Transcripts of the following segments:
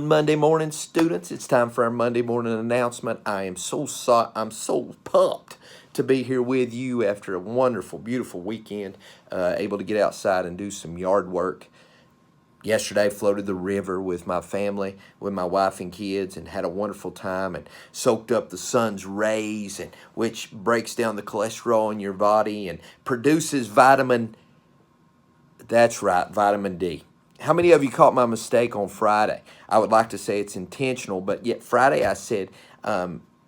Monday morning, students. It's time for our Monday morning announcement. I'm so pumped to be here with you after a wonderful, beautiful weekend. Able to get outside and do some yard work. Yesterday, floated the river with my family, with my wife and kids, and had a wonderful time and soaked up the sun's rays, and which breaks down the cholesterol in your body and produces vitamin. That's right, vitamin D. How many of you caught my mistake on Friday? I would like to say it's intentional, but yet Friday I said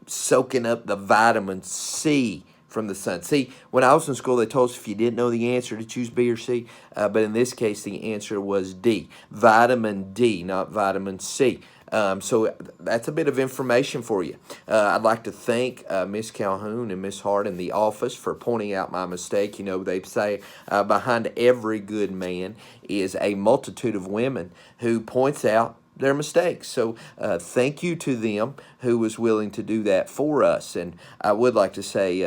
soaking up the vitamin C from the sun. See, when I was in school, they told us if you didn't know the answer to choose B or C, but in this case, the answer was D. Vitamin D, not vitamin C. So that's a bit of information for you. I'd like to thank Miss Calhoun and Miss Hart in the office for pointing out my mistake. You know, they say behind every good man is a multitude of women who points out their mistakes. So thank you to them who was willing to do that for us. And I would like to say,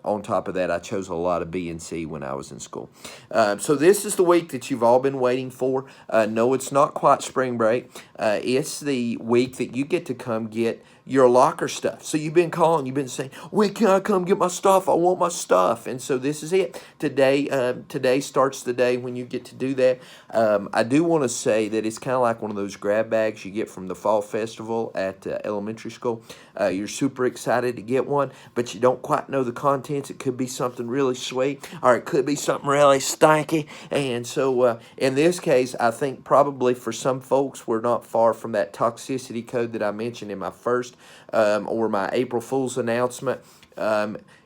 on top of that, I chose a lot of B and C when I was in school. So this is the week that you've all been waiting for. No, it's not quite spring break. It's the week that you get to come get your locker stuff. So you've been calling, you've been saying, when can I come get my stuff? I want my stuff. And so this is it. Today starts the day when you get to do that. I do want to say that it's kind of like one of those grab bags you get from the fall festival at elementary school. You're super excited to get one, but you don't quite know the contents. It could be something really sweet, or it could be something really stinky. And so in this case, I think probably for some folks, we're not far from that toxicity code that I mentioned in my first or my April Fool's announcement.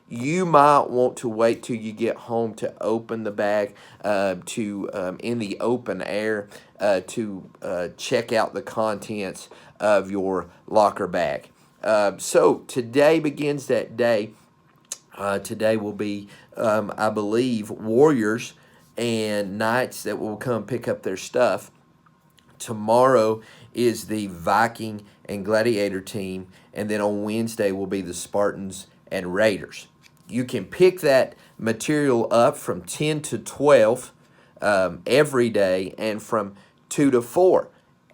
You might want to wait till you get home to open the bag in the open air to check out the contents of your locker bag. So today begins that day. Today will be, I believe, Warriors and Knights that will come pick up their stuff. Tomorrow is the Viking and Gladiator team, and then on Wednesday will be the Spartans and Raiders. You can pick that material up from 10 to 12 every day, and from 2 to 4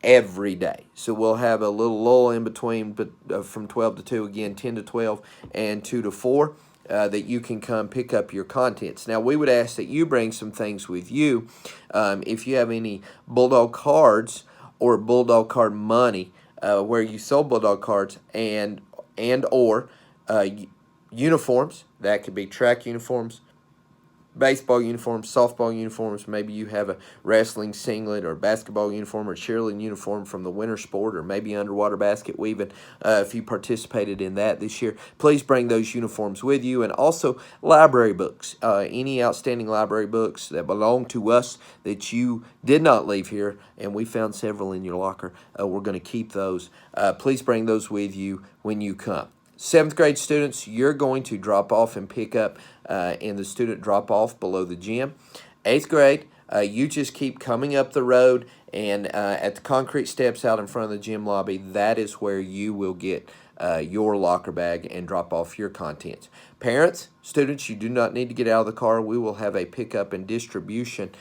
every day. So we'll have a little lull in between, but from 12 to 2, again, 10 to 12, and 2 to 4. That you can come pick up your contents. Now, we would ask that you bring some things with you. If you have any Bulldog cards or Bulldog card money where you sold Bulldog cards and or uniforms, that could be track uniforms, baseball uniforms, softball uniforms. Maybe you have a wrestling singlet or basketball uniform or cheerleading uniform from the winter sport, or maybe underwater basket weaving if you participated in that this year. Please bring those uniforms with you, and also library books. Any outstanding library books that belong to us that you did not leave here, and we found several in your locker. We're going to keep those. Please bring those with you when you come. 7th grade students, you're going to drop off and pick up in the student drop-off below the gym. 8th grade, you just keep coming up the road, and at the concrete steps out in front of the gym lobby, that is where you will get your locker bag and drop off your contents. Parents, students, you do not need to get out of the car. We will have a pickup and distribution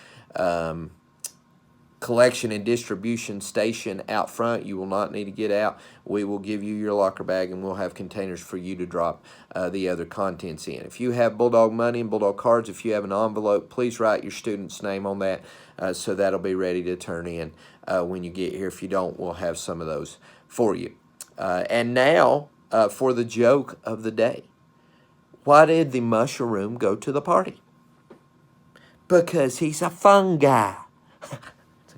collection and distribution station out front. You will not need to get out. We will give you your locker bag, and we'll have containers for you to drop the other contents in. If you have Bulldog money and Bulldog cards, if you have an envelope, please write your student's name on that so that'll be ready to turn in when you get here. If you don't, we'll have some of those for you. And now for the joke of the day. Why did the mushroom go to the party? Because he's a fun guy.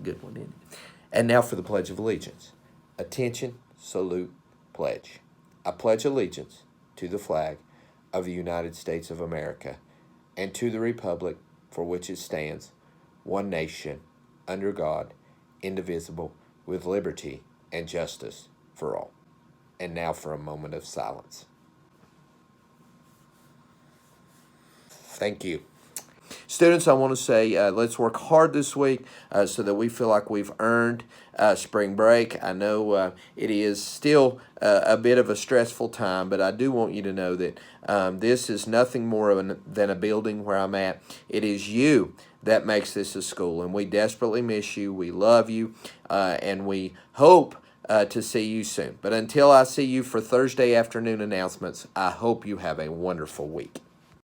Good one, isn't it? And now for the Pledge of Allegiance. Attention, salute, pledge. I pledge allegiance to the flag of the United States of America and to the republic for which it stands, one nation, under God, indivisible, with liberty and justice for all. And now for a moment of silence. Thank you. Students, I want to say let's work hard this week so that we feel like we've earned spring break. I know it is still a bit of a stressful time, but I do want you to know that this is nothing more than a building where I'm at. It is you that makes this a school, and we desperately miss you. We love you, and we hope to see you soon. But until I see you for Thursday afternoon announcements, I hope you have a wonderful week.